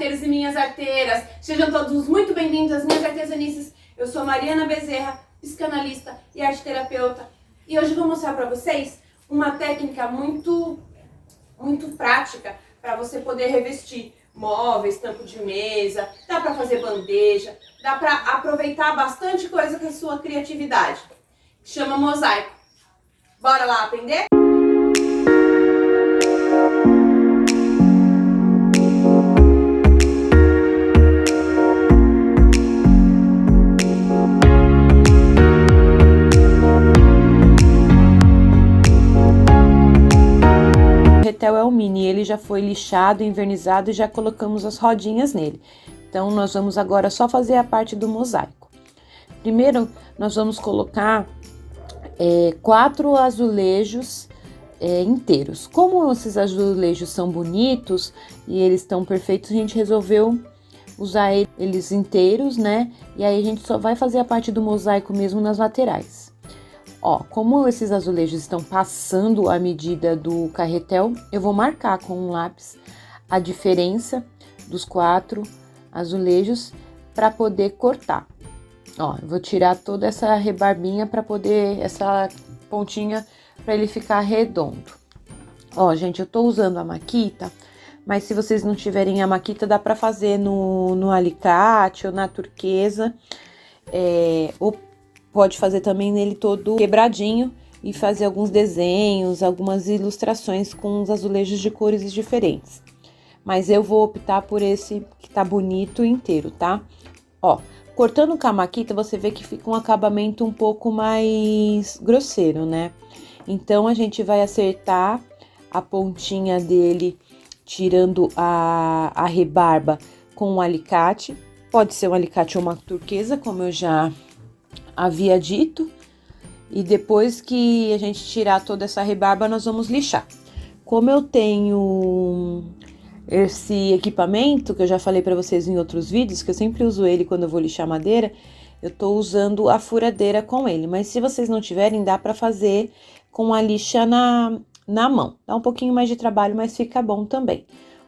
arteiros e minhas arteiras, sejam todos muito bem-vindos às minhas artesanices. Eu sou Mariana Bezerra, psicanalista e arteterapeuta, e hoje vou mostrar para vocês uma técnica muito prática para você poder revestir móveis, tampo de mesa, dá para fazer bandeja, dá para aproveitar bastante coisa com a sua criatividade. Chama mosaico. Bora lá aprender? O carretel é o mini, ele já foi lixado, envernizado e já colocamos as rodinhas nele. Então, nós vamos agora só fazer a parte do mosaico. Primeiro, nós vamos colocar 4 azulejos inteiros. Como esses azulejos são bonitos e eles estão perfeitos, a gente resolveu usar eles inteiros, né? E aí a gente só vai fazer a parte do mosaico mesmo nas laterais. Ó, como esses azulejos estão passando a medida do carretel, eu vou marcar com um lápis a diferença dos 4 azulejos para poder cortar. Ó, eu vou tirar toda essa rebarbinha para poder, essa pontinha, para ele ficar redondo. Ó, gente, eu tô usando a maquita, mas se vocês não tiverem a maquita, dá para fazer no alicate ou na turquesa, ou pode fazer também nele todo quebradinho e fazer alguns desenhos, algumas ilustrações com os azulejos de cores diferentes. Mas eu vou optar por esse que tá bonito inteiro, tá? Ó, cortando com a maquita, você vê que fica um acabamento um pouco mais grosseiro, né? Então, a gente vai acertar a pontinha dele, tirando a rebarba com um alicate. Pode ser um alicate ou uma turquesa, como eu já havia dito, e depois que a gente tirar toda essa rebarba, nós vamos lixar. Como eu tenho esse equipamento, que eu já falei para vocês em outros vídeos, que eu sempre uso ele quando eu vou lixar madeira, eu tô usando a furadeira com ele, mas se vocês não tiverem, dá para fazer com a lixa na mão. Dá um pouquinho mais de trabalho, mas fica bom também.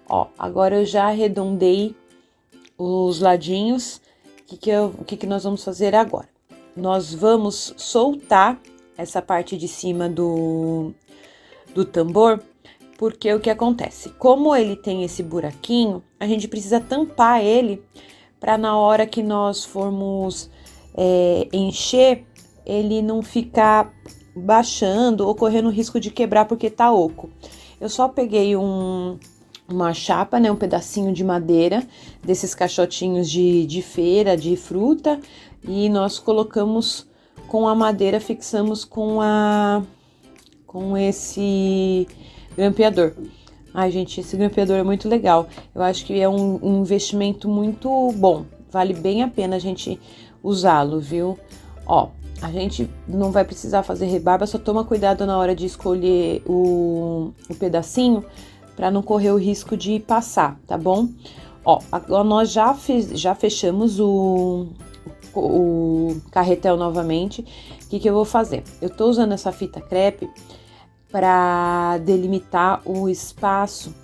Ó, agora eu já arredondei os ladinhos. O que nós vamos fazer agora? Nós vamos soltar essa parte de cima do tambor, porque o que acontece? Como ele tem esse buraquinho, a gente precisa tampar ele para na hora que nós formos encher, ele não ficar baixando ou correndo risco de quebrar porque tá oco. Eu só peguei uma chapa, né, um pedacinho de madeira, desses caixotinhos de feira, de fruta, e nós colocamos com a madeira, fixamos com esse grampeador. Ai, gente, esse grampeador é muito legal. Eu acho que é um investimento muito bom. Vale bem a pena a gente usá-lo, viu? Ó, a gente não vai precisar fazer rebarba, só toma cuidado na hora de escolher o pedacinho, para não correr o risco de passar, tá bom? Ó, agora nós já fechamos o carretel novamente. O que eu vou fazer? Eu tô usando essa fita crepe para delimitar o espaço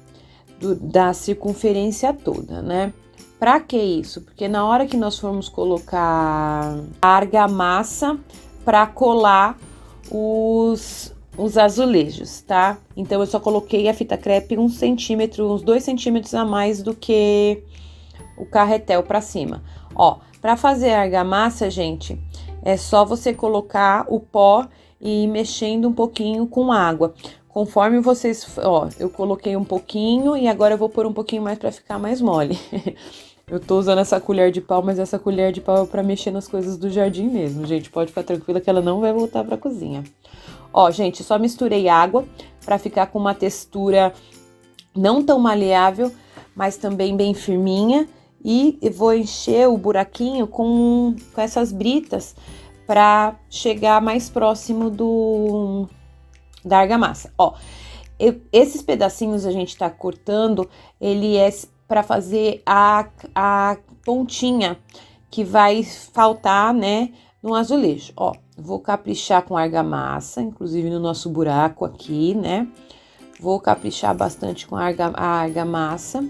da circunferência toda, né? Pra que isso? Porque na hora que nós formos colocar a argamassa para colar os azulejos, tá? Então, eu só coloquei a fita crepe uns 2 centímetros a mais do que o carretel para cima. Ó, para fazer a argamassa, gente, é só você colocar o pó e ir mexendo um pouquinho com água. Conforme vocês, ó, eu coloquei um pouquinho e agora eu vou pôr um pouquinho mais para ficar mais mole. Eu tô usando essa colher de pau, mas essa colher de pau é para mexer nas coisas do jardim mesmo, gente. Pode ficar tranquila que ela não vai voltar para a cozinha. Ó, gente, só misturei água para ficar com uma textura não tão maleável, mas também bem firminha. E vou encher o buraquinho com essas britas para chegar mais próximo da argamassa. Ó, esses pedacinhos a gente tá cortando, ele é para fazer a pontinha que vai faltar, né, no azulejo. Ó, vou caprichar com argamassa, inclusive no nosso buraco aqui, né? Vou caprichar bastante com a argamassa.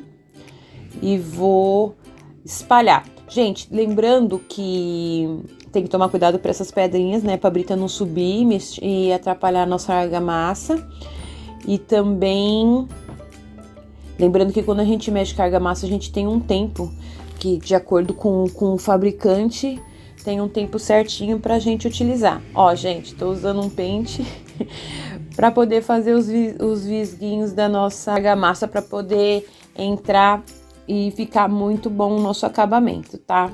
e vou espalhar. Gente, lembrando que tem que tomar cuidado para essas pedrinhas, né? Pra brita não subir e atrapalhar a nossa argamassa. E também, lembrando que quando a gente mexe com a argamassa, a gente tem um tempo que, de acordo com o fabricante, tem um tempo certinho pra gente utilizar. Ó, gente, tô usando um pente para poder fazer os visguinhos da nossa argamassa para poder entrar e ficar muito bom o nosso acabamento, tá?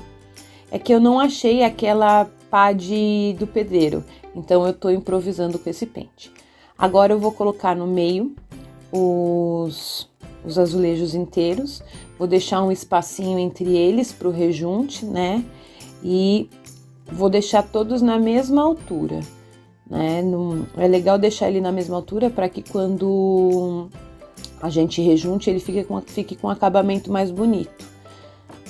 É que eu não achei aquela pá do pedreiro, então eu tô improvisando com esse pente. Agora eu vou colocar no meio os azulejos inteiros, vou deixar um espacinho entre eles pro rejunte, né? E vou deixar todos na mesma altura, né? É legal deixar ele na mesma altura para que quando a gente rejunte ele fique com um acabamento mais bonito,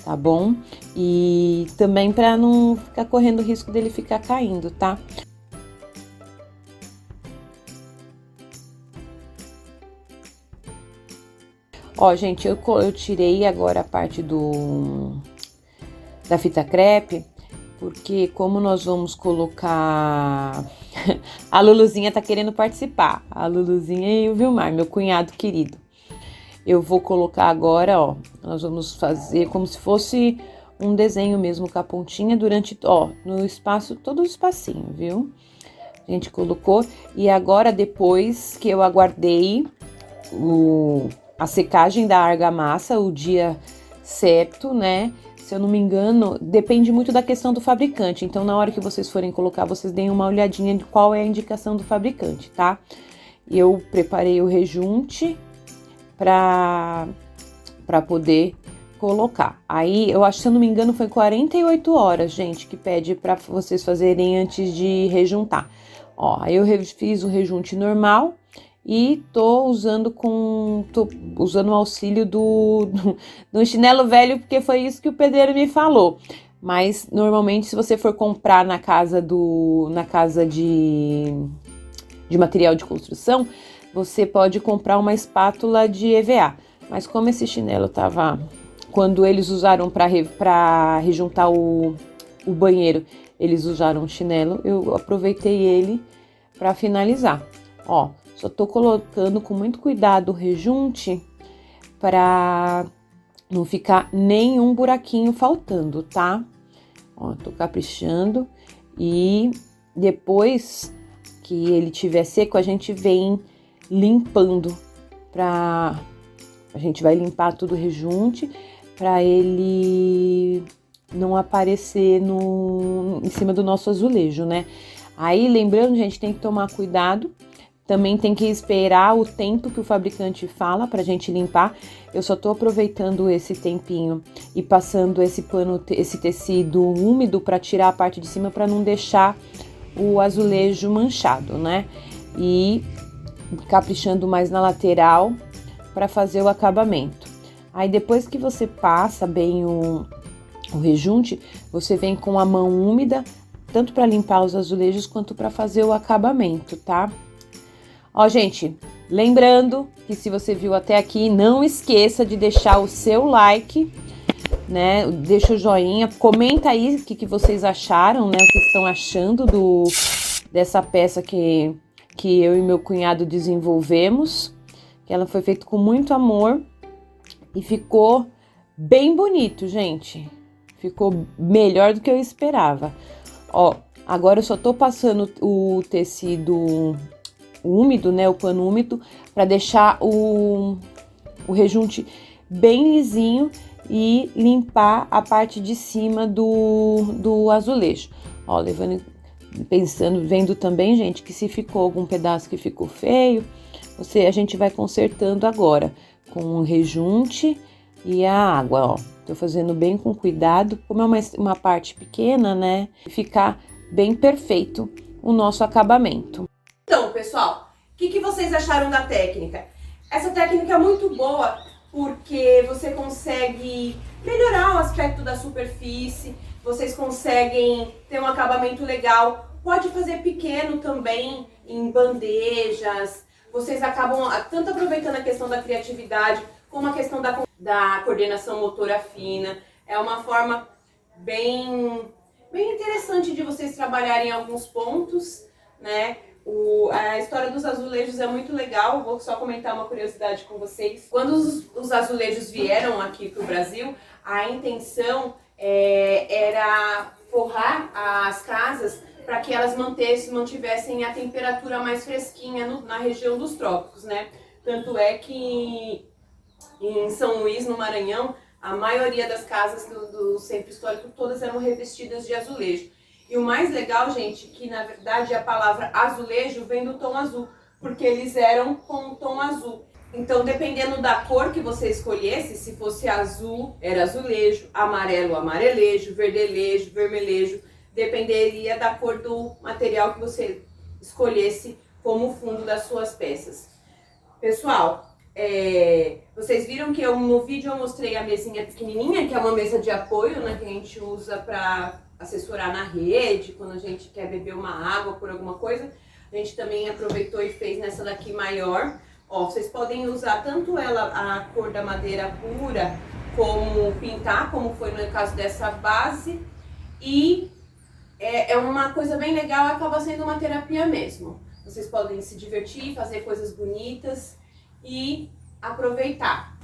tá bom? E também para não ficar correndo o risco dele ficar caindo, tá? Ó, gente, eu tirei agora a parte da fita crepe, porque como nós vamos colocar... A Luluzinha tá querendo participar, a Luluzinha e o Vilmar, meu cunhado querido. Eu vou colocar agora, ó, nós vamos fazer como se fosse um desenho mesmo com a pontinha durante, ó, no espaço, todo o espacinho, viu? A gente colocou e agora depois que eu aguardei a secagem da argamassa, o dia certo, né? Se eu não me engano, depende muito da questão do fabricante. Então, na hora que vocês forem colocar, vocês deem uma olhadinha de qual é a indicação do fabricante, tá? Eu preparei o rejunte para poder colocar. Aí, eu acho, se eu não me engano, foi 48 horas, gente, que pede para vocês fazerem antes de rejuntar. Ó, aí eu fiz o rejunte normal e tô usando o auxílio do chinelo velho, porque foi isso que o pedreiro me falou. Mas normalmente, se você for comprar na casa de material de construção, você pode comprar uma espátula de EVA. Mas como esse chinelo tava, quando eles usaram para rejuntar o banheiro, eles usaram um chinelo, eu aproveitei ele para finalizar. Ó, só tô colocando com muito cuidado o rejunte para não ficar nenhum buraquinho faltando, tá? Ó, tô caprichando e depois que ele tiver seco, a gente vem limpando a gente vai limpar tudo o rejunte para ele não aparecer em cima do nosso azulejo, né? Aí, lembrando, gente, tem que tomar cuidado. Também tem que esperar o tempo que o fabricante fala pra gente limpar. Eu só tô aproveitando esse tempinho e passando esse tecido úmido para tirar a parte de cima para não deixar o azulejo manchado, né? E caprichando mais na lateral para fazer o acabamento. Aí depois que você passa bem o rejunte, você vem com a mão úmida, tanto para limpar os azulejos quanto para fazer o acabamento, tá? Ó, gente, lembrando que se você viu até aqui, não esqueça de deixar o seu like, né? Deixa o joinha, comenta aí o que vocês acharam, né? O que estão achando dessa peça que eu e meu cunhado desenvolvemos. Que ela foi feita com muito amor e ficou bem bonito, gente. Ficou melhor do que eu esperava. Ó, agora eu só tô passando o tecido úmido, né, o pano úmido, para deixar o rejunte bem lisinho e limpar a parte de cima do azulejo. Ó, vendo também, gente, que se ficou algum pedaço que ficou feio, a gente vai consertando agora com o rejunte e a água, ó. Tô fazendo bem com cuidado, como é uma parte pequena, né, ficar bem perfeito o nosso acabamento. Então, pessoal, o que vocês acharam da técnica? Essa técnica é muito boa porque você consegue melhorar o aspecto da superfície, vocês conseguem ter um acabamento legal, pode fazer pequeno também em bandejas, vocês acabam tanto aproveitando a questão da criatividade como a questão da coordenação motora fina. É uma forma bem interessante de vocês trabalharem alguns pontos, né? A história dos azulejos é muito legal. Vou só comentar uma curiosidade com vocês. Quando os azulejos vieram aqui para o Brasil, a intenção era forrar as casas para que elas mantivessem a temperatura mais fresquinha na região dos trópicos, né? Tanto é que em São Luís, no Maranhão, a maioria das casas do centro histórico todas eram revestidas de azulejo. E o mais legal, gente, que na verdade a palavra azulejo vem do tom azul, porque eles eram com tom azul. Então, dependendo da cor que você escolhesse, se fosse azul, era azulejo, amarelo, amarelejo, verdelejo, vermelhejo, dependeria da cor do material que você escolhesse como fundo das suas peças. Pessoal, vocês viram que no vídeo eu mostrei a mesinha pequenininha, que é uma mesa de apoio, né, que a gente usa para assessorar na rede, quando a gente quer beber uma água por alguma coisa. A gente também aproveitou e fez nessa daqui maior. Ó, vocês podem usar tanto ela, a cor da madeira pura, como pintar, como foi no caso dessa base. E é uma coisa bem legal, acaba sendo uma terapia mesmo. Vocês podem se divertir, fazer coisas bonitas e aproveitar.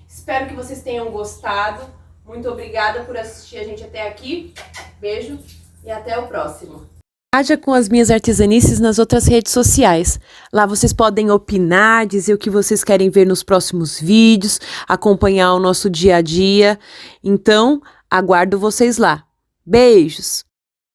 Espero que vocês tenham gostado. Muito obrigada por assistir a gente até aqui. Beijo e até o próximo. Haja com as minhas artesanices nas outras redes sociais. Lá vocês podem opinar, dizer o que vocês querem ver nos próximos vídeos, acompanhar o nosso dia a dia. Então, aguardo vocês lá. Beijos!